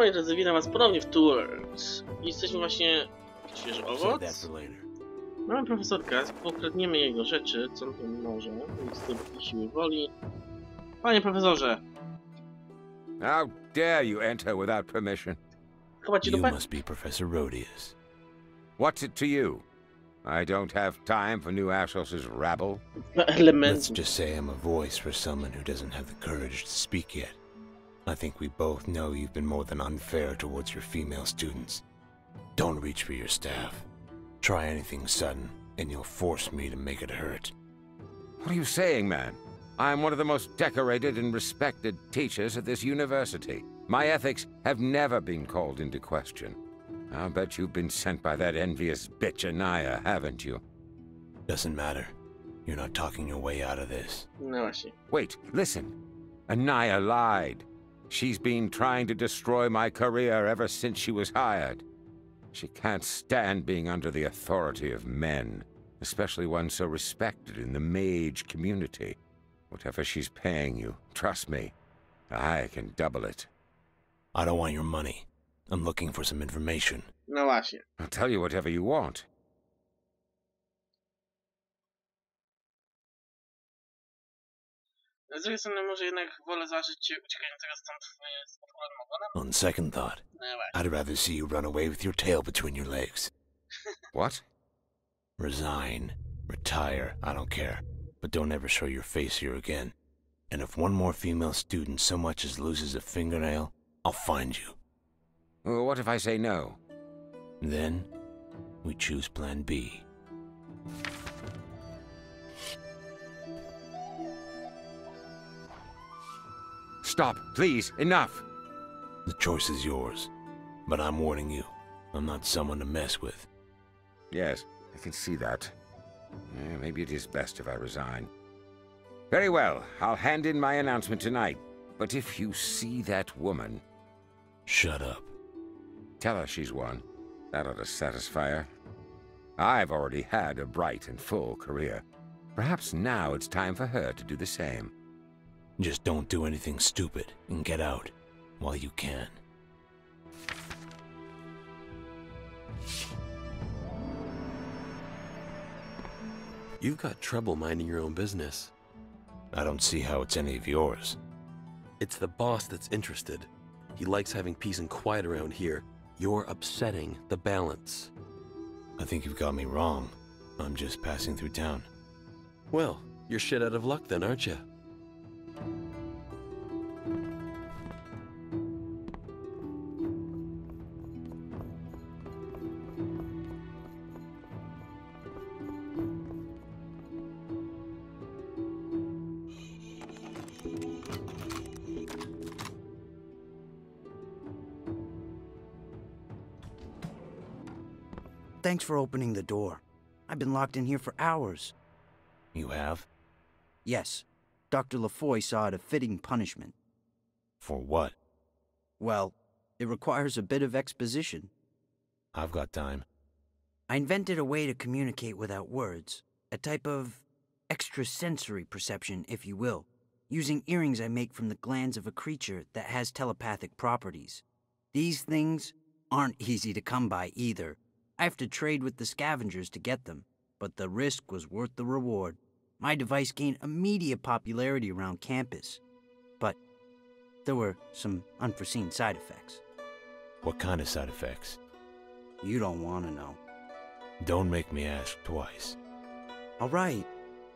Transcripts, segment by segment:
Odkrywamy, że witam was ponownie w Tours. Jesteśmy właśnie... Świeży owoc. Mamy profesorka, pokradniemy jego rzeczy, co on tam może. Nic siły woli. Panie profesorze! How dare you enter without permission? You must be Professor Rodius. What's it to you? I don't have time for New Ashos's rabble. Let's just say I'm a voice for someone who doesn't have the courage to speak yet. I think we both know you've been more than unfair towards your female students. Don't reach for your staff. Try anything sudden, and you'll force me to make it hurt. What are you saying, man? I'm one of the most decorated and respected teachers at this university. My ethics have never been called into question. I'll bet you've been sent by that envious bitch Anaya, haven't you? Doesn't matter. You're not talking your way out of this. No, I see. Wait, listen. Anaya lied. She's been trying to destroy my career ever since she was hired. She can't stand being under the authority of men, especially one so respected in the mage community. Whatever she's paying you, trust me, I can double it. I don't want your money. I'm looking for some information. No właśnie. I'll tell you whatever you want. Z drugiej strony może jednak wolę zażyć uciekającego stąd z podkładem ogonem? On second thought, I'd rather see you run away with your tail between your legs. What? Resign. Retire. I don't care. But don't ever show your face here again. And if one more female student so much as loses a fingernail, I'll find you. Well, what if I say no? Then, we choose Plan B. Stop, please, enough! The choice is yours, but I'm warning you, I'm not someone to mess with. Yes, I can see that. Maybe it is best if I resign. Very well, I'll hand in my announcement tonight, but if you see that woman... Shut up. Tell her she's won. That ought to satisfy her. I've already had a bright and full career. Perhaps now it's time for her to do the same. Just don't do anything stupid and get out while you can. You've got trouble minding your own business. I don't see how it's any of yours. It's the boss that's interested. He likes having peace and quiet around here. You're upsetting the balance. I think you've got me wrong. I'm just passing through town. Well, you're shit out of luck then, aren't you? Thanks for opening the door. I've been locked in here for hours. You have? Yes. Dr. LaFoy saw it a fitting punishment. For what? Well, it requires a bit of exposition. I've got time. I invented a way to communicate without words. A type of extrasensory perception, if you will, using earrings I make from the glands of a creature that has telepathic properties. These things aren't easy to come by either. I have to trade with the scavengers to get them, but the risk was worth the reward. My device gained immediate popularity around campus, but there were some unforeseen side effects. What kind of side effects? You don't want to know. Don't make me ask twice. All right.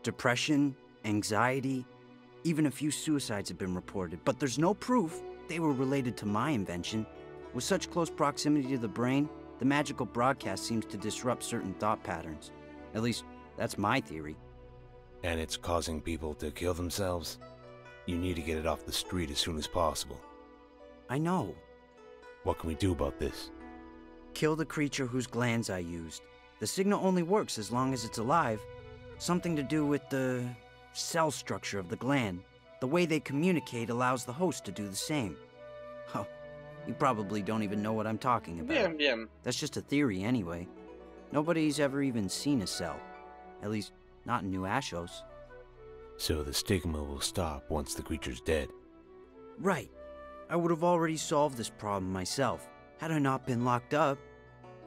Depression, anxiety, even a few suicides have been reported, but there's no proof they were related to my invention. With such close proximity to the brain, the magical broadcast seems to disrupt certain thought patterns. At least, that's my theory. And it's causing people to kill themselves? You need to get it off the street as soon as possible. I know. What can we do about this? Kill the creature whose glands I used. The signal only works as long as it's alive. Something to do with the cell structure of the gland. The way they communicate allows the host to do the same. Oh, you probably don't even know what I'm talking about. Wiem. That's just a theory anyway. Nobody's ever even seen a cell. At least, not in New Ashos. So the stigma will stop once the creature's dead? Right. I would have already solved this problem myself, had I not been locked up.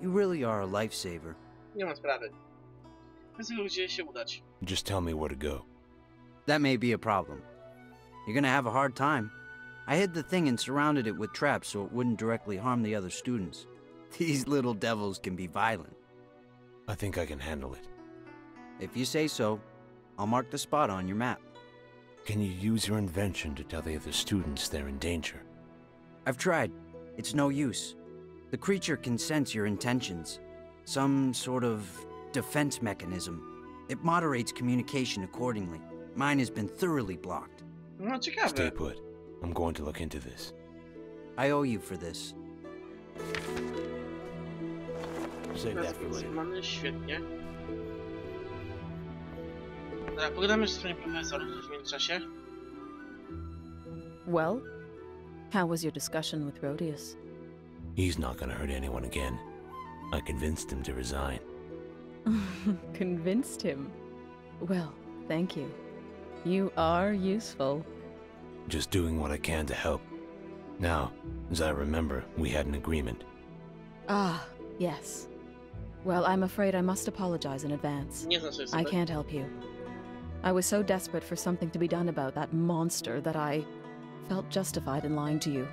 You really are a lifesaver. Nie ma sprawy. Bez tego gdzie się udać. Just tell me where to go. That may be a problem. You're gonna have a hard time. I hid the thing and surrounded it with traps so it wouldn't directly harm the other students. These little devils can be violent. I think I can handle it. If you say so, I'll mark the spot on your map. Can you use your invention to tell the other students they're in danger? I've tried. It's no use. The creature can sense your intentions. Some sort of defense mechanism. It moderates communication accordingly. Mine has been thoroughly blocked. No ciekawe. Stay put. I'm going to look into this. I owe you for this. Save that for later. Mamy świetnie. Dobra, pogadamy z swoim profesorem w międzyczasie. Well, how was your discussion with Rhodius? He's not gonna hurt anyone again. I convinced him to resign. Convinced him? Well, thank you. You are useful. Just doing what I can to help. Now, as I remember, we had an agreement. Ah, yes. Well, I'm afraid I must apologize in advance. Nie znam sobie I can't help you. I was so desperate for something to be done about that monster that I felt justified in lying to you.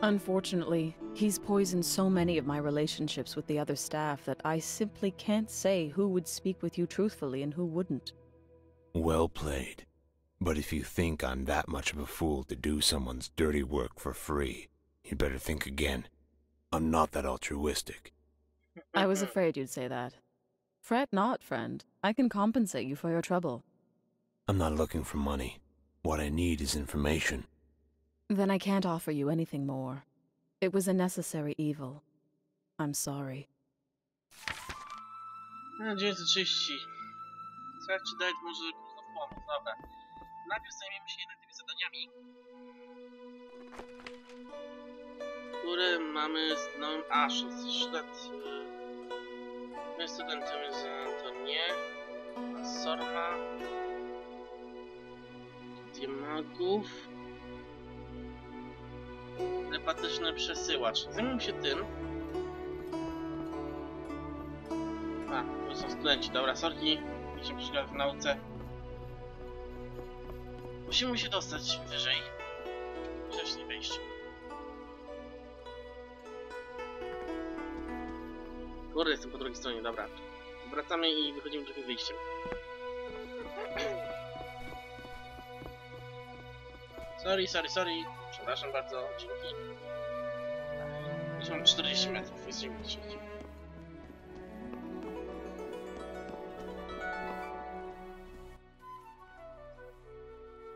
Unfortunately, he's poisoned so many of my relationships with the other staff that I simply can't say who would speak with you truthfully and who wouldn't. Well played. But if you think I'm that much of a fool to do someone's dirty work for free, you'd better think again. I'm not that altruistic. I was afraid you'd say that. Fret not, friend. I can compensate you for your trouble. I'm not looking for money. What I need is information. Then I can't offer you anything more. It was a necessary evil. I'm sorry. 930. Co jak ci dać może pomóc, dobra. Najpierw zajmiemy się jednak tymi zadaniami, które mamy z nowym Sztat. My studentem z Antaloor, Sorma, magów, telepatyczny przesyłacz. Zajmijmy się tym. A, to są studenci, dobra, sorki, mi się przeszkadza w nauce. Musimy się dostać wyżej. Wcześniej wejść. Kurde, jestem po drugiej stronie, dobra. Wracamy i wychodzimy drugim wyjściem. Sorry. Przepraszam bardzo, dzięki. Już mam 40 metrów, jesteśmy szybki.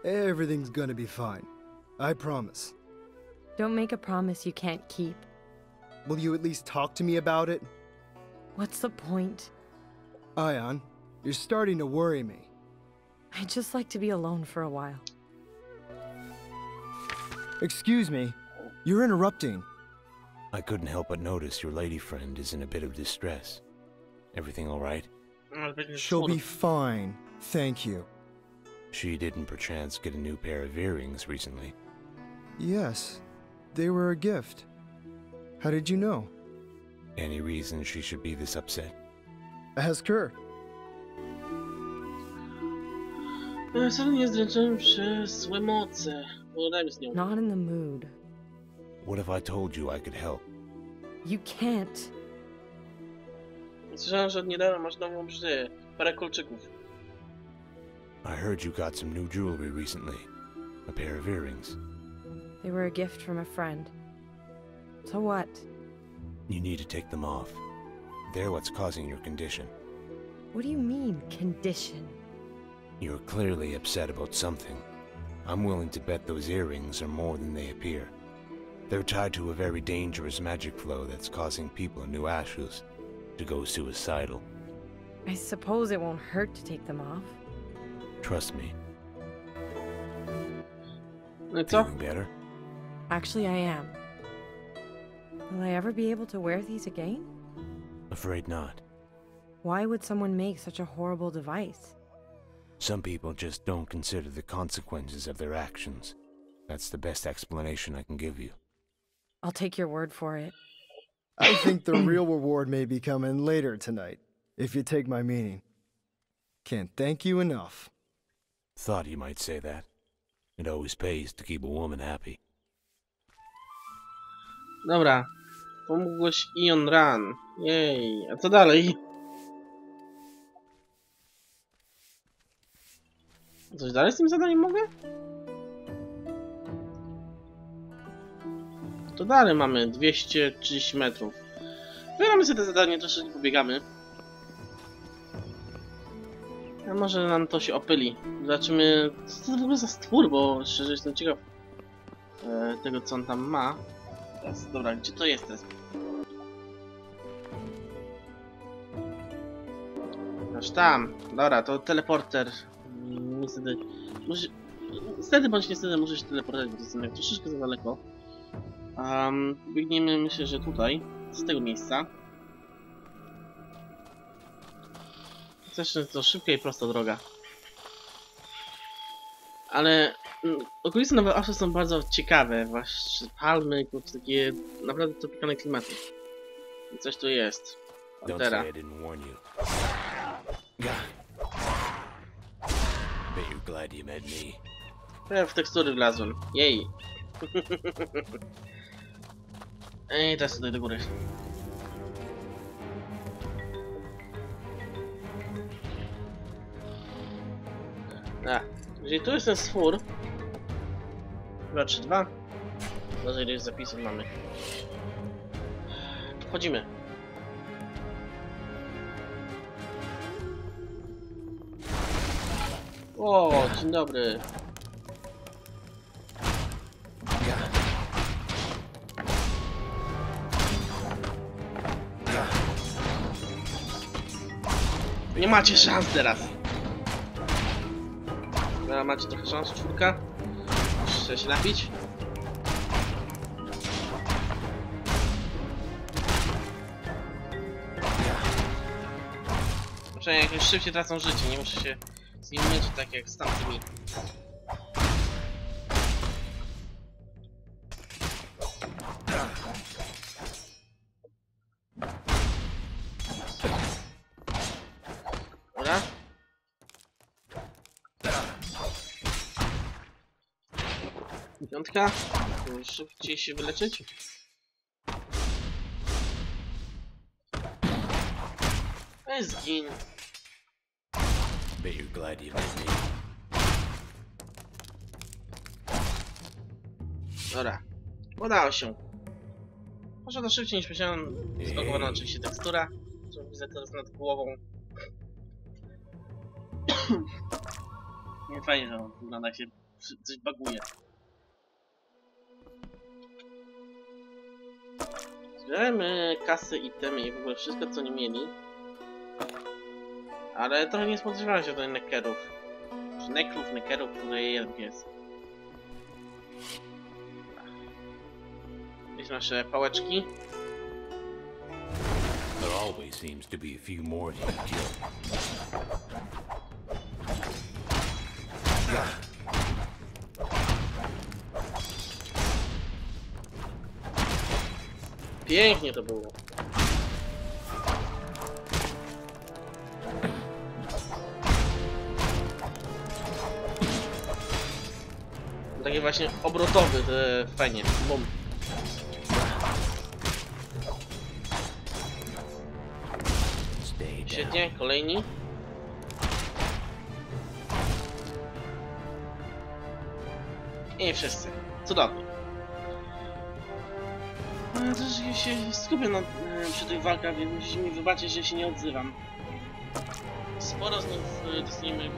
Everything's gonna be fine. I promise. Don't make a promise you can't keep. Will you at least talk to me about it? What's the point? Ion, you're starting to worry me. I'd just like to be alone for a while. Excuse me, you're interrupting. I couldn't help but notice your lady friend is in a bit of distress. Everything all right? She'll be fine, thank you. She didn't perchance get a new pair of earrings recently? Yes, they were a gift. How did you know? Any reason she should be this upset? Ask her. Sam jest dręczony przez złe moce. Pogadajmy z nią. Not in the mood. What if I told you I could help? You can't. Słyszałem, że od niedawna masz nową parę kolczyków. I heard you got some new jewelry recently. A pair of earrings. They were a gift from a friend. So what? You need to take them off. They're what's causing your condition. What do you mean, condition? You're clearly upset about something. I'm willing to bet those earrings are more than they appear. They're tied to a very dangerous magic flow that's causing people in New Ashes to go suicidal. I suppose it won't hurt to take them off. Trust me. Co? Feeling better? Actually, I am. Will I ever be able to wear these again? Afraid not. Why would someone make such a horrible device? Some people just don't consider the consequences of their actions. That's the best explanation I can give you. I'll take your word for it. I think the real reward may be coming later tonight, if you take my meaning. Can't thank you enough. Thought you might say that. It always pays to keep a woman happy. Dobra. Pomógłeś Ion Run. Jej, a co dalej? Coś dalej z tym zadaniem mogę? To dalej mamy 230 metrów. Wybieramy sobie te zadanie, troszeczkę pobiegamy. A może nam to się opyli. Zobaczymy, co to w ogóle za stwór, bo szczerze jestem ciekaw tego, co on tam ma. Teraz, dobra, gdzie to jest teraz? Aż tam. Dobra, to teleporter. Niestety, niestety bądź niestety muszę się teleportować, bo to jest troszeczkę za daleko. Biegniemy, myślę, że tutaj, z tego miejsca. Zresztą to szybka i prosta droga. Ale okolice Nowe Afry są bardzo ciekawe, właśnie palmy, takie naprawdę tropikalne klimaty. I coś tu jest. Pantera. Ja w tekstury wlazłem. Jej. Ej, teraz tutaj do góry. Jeżeli tu jest ten stwór, chyba 3-2, może ileś zapisów mamy. Wchodzimy. O, dzień dobry. Nie macie szans teraz. Dobra, macie trochę szans, 4. Muszę się napić. Przynajmniej jakoś szybciej tracą życie, nie muszę się z nimi męczyć tak jak z tamtymi. Dobra. Piątka. Szybciej się wyleczyć. Zgin. Dobra. Udało się. Może to szybciej niż myślałem. Zbagowana oczywiście tekstura. Co widzę teraz nad głową. Nie fajnie, że on wygląda jak się coś baguje. Zbieramy kasy, itemy i w ogóle wszystko, co nie mieli. Ale trochę nie spodziewałem się do nekerów. Czy nekerów, które jeden jest. Gdzieś nasze pałeczki. There always seems to be a few more to kill. Pięknie to było. Taki właśnie obrotowy te fajnie. Bum. Świetnie, kolejni. I wszyscy. Cudownie. Troszeczkę się skupię przy tych walkach, więc musicie mi wybaczyć, że się nie odzywam. Sporo z nich dostaniemy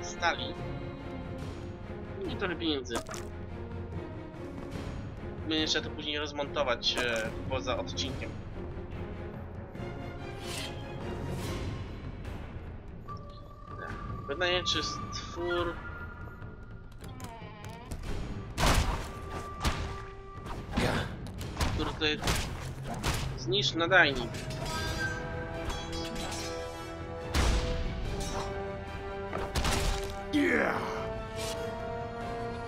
stali. I trochę pieniędzy. Będę trzeba to później rozmontować poza odcinkiem. Pytanie, czy stwór... który tutaj... Zniszcz nadajnik.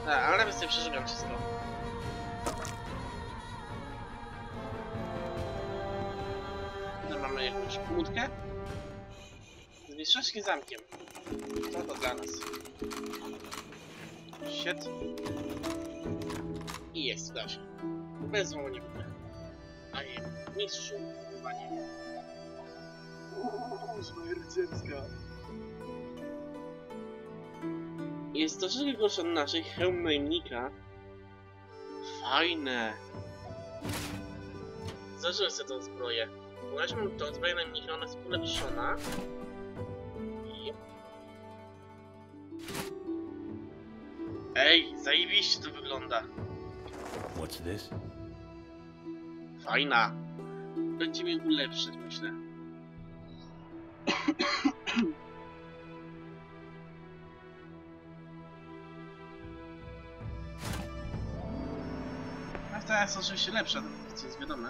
Tak, ale nawet sobie przeszukam wszystko. Tutaj mamy jakąś kłódkę z mistrzowskim zamkiem. Co to dla nas? Shit. I jest, uda się. Bez złamania buty. A nie, mistrzu, panie. Zła rycerska. Jest troszeczkę gorsza od naszej, hełm najemnika. Fajne. Zażyłem sobie tą zbroję. Właśnie mam tą zbroję najemnika, ona jest ulepszona. I... Ej, zajebiście to wygląda. What's this? Fajna. Będzie mnie ulepszyć, myślę. A ta jest oczywiście lepsza, co jest wiadome.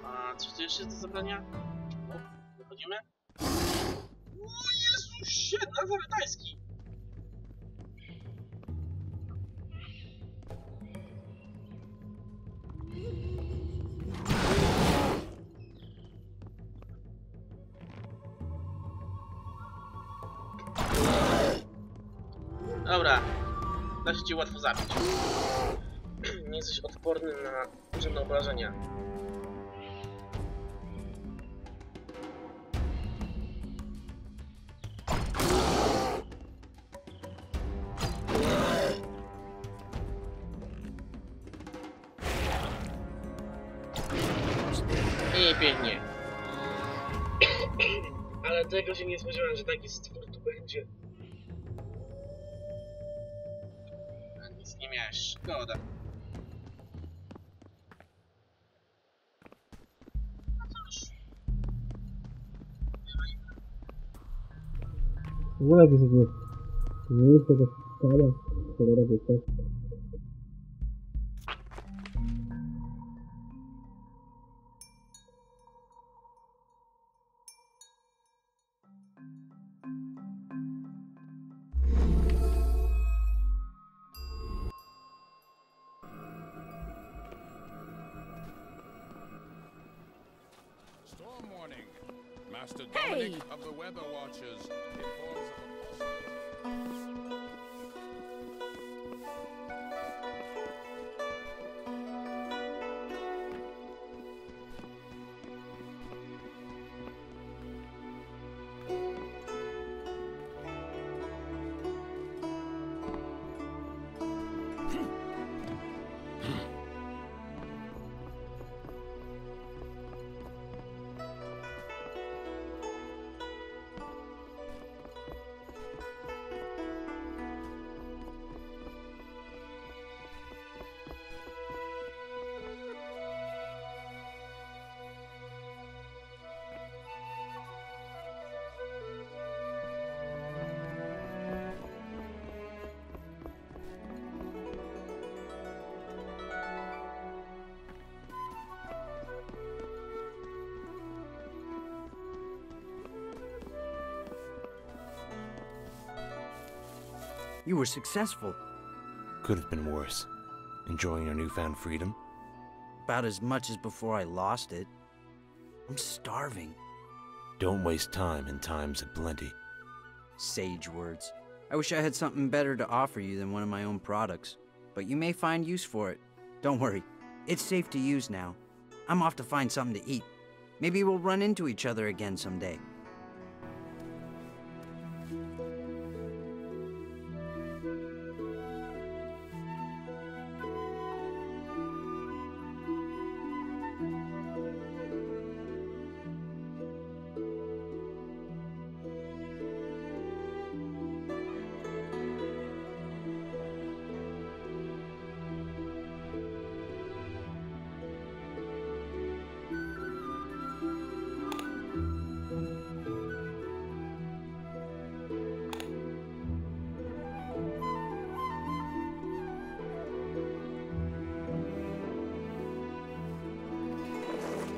A coś tu jeszcze jest do zabrania? O, wychodzimy. O Jezusie, nazaretajski! Dobra, da się cię łatwo zabić. Nie jesteś odporny na żadne obrażenia. I pięknie. Ale tego się nie spodziewałem, że taki stwór tu będzie. A nic nie miałeś, szkoda. No cóż. Voilà, que c'est oui, c'est ça, c'est ça. Storm warning. Master Dominic of the Weather Watchers informs of a possible... You were successful. Could have been worse. Enjoying your newfound freedom? About as much as before I lost it. I'm starving. Don't waste time in times of plenty. Sage words. I wish I had something better to offer you than one of my own products. But you may find use for it. Don't worry. It's safe to use now. I'm off to find something to eat. Maybe we'll run into each other again someday.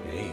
Hey,